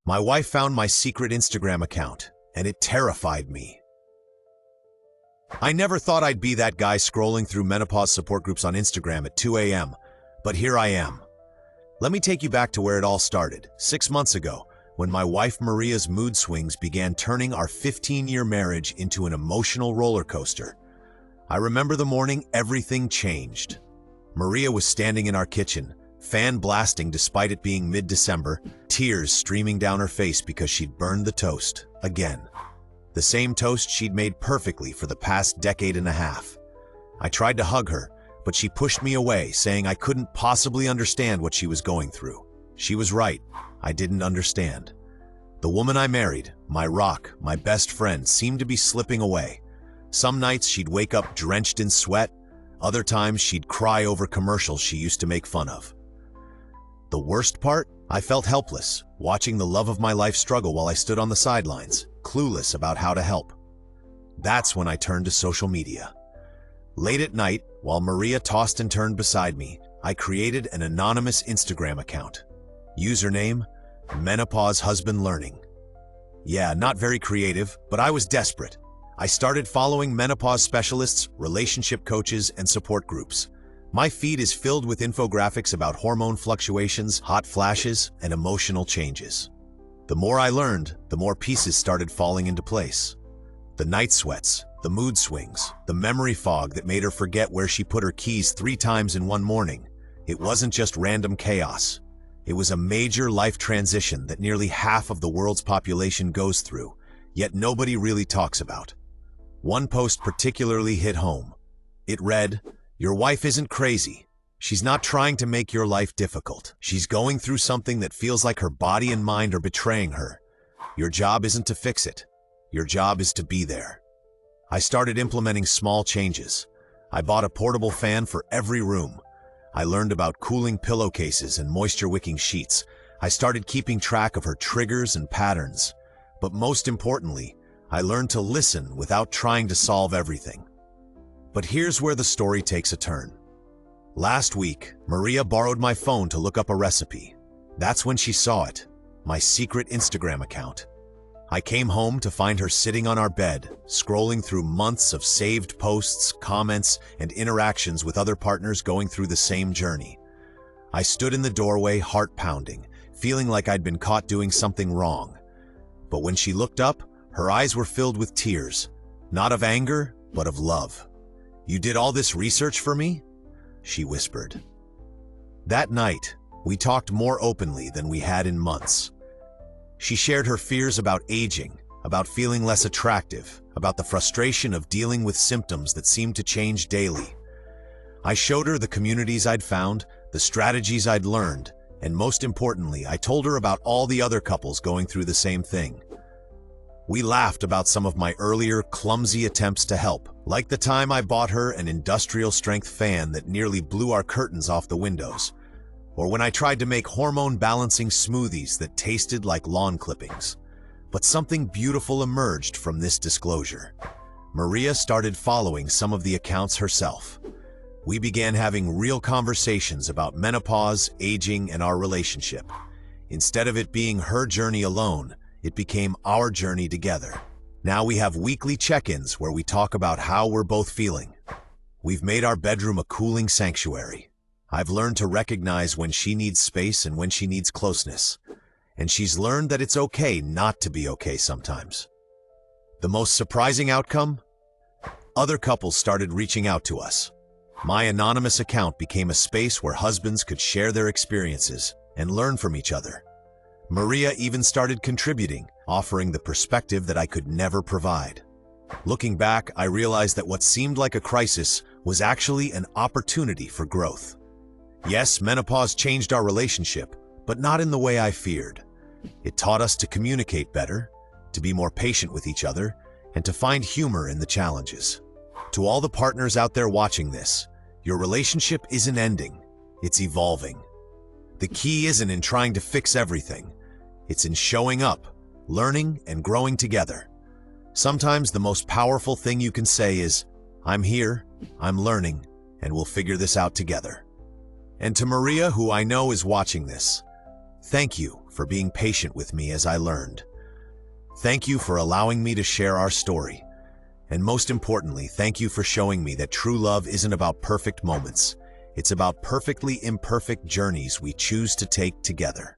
My wife found my secret Instagram account, and it terrified me. I never thought I'd be that guy scrolling through menopause support groups on Instagram at 2 a.m., but here I am. Let me take you back to where it all started, 6 months ago, when my wife Maria's mood swings began turning our 15-year marriage into an emotional roller coaster. I remember the morning everything changed. Maria was standing in our kitchen, fan blasting despite it being mid-December, tears streaming down her face because she'd burned the toast, again. The same toast she'd made perfectly for the past decade and a half. I tried to hug her, but she pushed me away, saying I couldn't possibly understand what she was going through. She was right. I didn't understand. The woman I married, my rock, my best friend, seemed to be slipping away. Some nights she'd wake up drenched in sweat. Other times she'd cry over commercials she used to make fun of. The worst part? I felt helpless, watching the love of my life struggle while I stood on the sidelines, clueless about how to help. That's when I turned to social media. Late at night, while Maria tossed and turned beside me, I created an anonymous Instagram account. Username, Menopause Husband Learning. Yeah, not very creative, but I was desperate. I started following menopause specialists, relationship coaches, and support groups. My feed is filled with infographics about hormone fluctuations, hot flashes, and emotional changes. The more I learned, the more pieces started falling into place. The night sweats, the mood swings, the memory fog that made her forget where she put her keys 3 times in one morning. It wasn't just random chaos. It was a major life transition that nearly half of the world's population goes through, yet nobody really talks about. One post particularly hit home. It read, "Your wife isn't crazy. She's not trying to make your life difficult. She's going through something that feels like her body and mind are betraying her. Your job isn't to fix it. Your job is to be there." I started implementing small changes. I bought a portable fan for every room. I learned about cooling pillowcases and moisture-wicking sheets. I started keeping track of her triggers and patterns. But most importantly, I learned to listen without trying to solve everything. But here's where the story takes a turn. Last week, Maria borrowed my phone to look up a recipe. That's when she saw it, my secret Instagram account. I came home to find her sitting on our bed, scrolling through months of saved posts, comments, and interactions with other partners going through the same journey. I stood in the doorway, heart pounding, feeling like I'd been caught doing something wrong. But when she looked up, her eyes were filled with tears, not of anger, but of love. "You did all this research for me?" she whispered. That night, we talked more openly than we had in months. She shared her fears about aging, about feeling less attractive, about the frustration of dealing with symptoms that seemed to change daily. I showed her the communities I'd found, the strategies I'd learned, and most importantly, I told her about all the other couples going through the same thing. We laughed about some of my earlier clumsy attempts to help, like the time I bought her an industrial-strength fan that nearly blew our curtains off the windows, or when I tried to make hormone-balancing smoothies that tasted like lawn clippings. But something beautiful emerged from this disclosure. Maria started following some of the accounts herself. We began having real conversations about menopause, aging, and our relationship. Instead of it being her journey alone, it became our journey together. Now we have weekly check-ins where we talk about how we're both feeling. We've made our bedroom a cooling sanctuary. I've learned to recognize when she needs space and when she needs closeness. And she's learned that it's okay not to be okay sometimes. The most surprising outcome? Other couples started reaching out to us. My anonymous account became a space where husbands could share their experiences and learn from each other. Maria even started contributing, offering the perspective that I could never provide. Looking back, I realized that what seemed like a crisis was actually an opportunity for growth. Yes, menopause changed our relationship, but not in the way I feared. It taught us to communicate better, to be more patient with each other, and to find humor in the challenges. To all the partners out there watching this, your relationship isn't ending, it's evolving. The key isn't in trying to fix everything. It's in showing up, learning, and growing together. Sometimes the most powerful thing you can say is, "I'm here, I'm learning, and we'll figure this out together." And to Maria, who I know is watching this, thank you for for being patient with me as I learned. Thank you for allowing me to share our story. And most importantly, thank you for showing me that true love isn't about perfect moments. It's about perfectly imperfect journeys we choose to take together.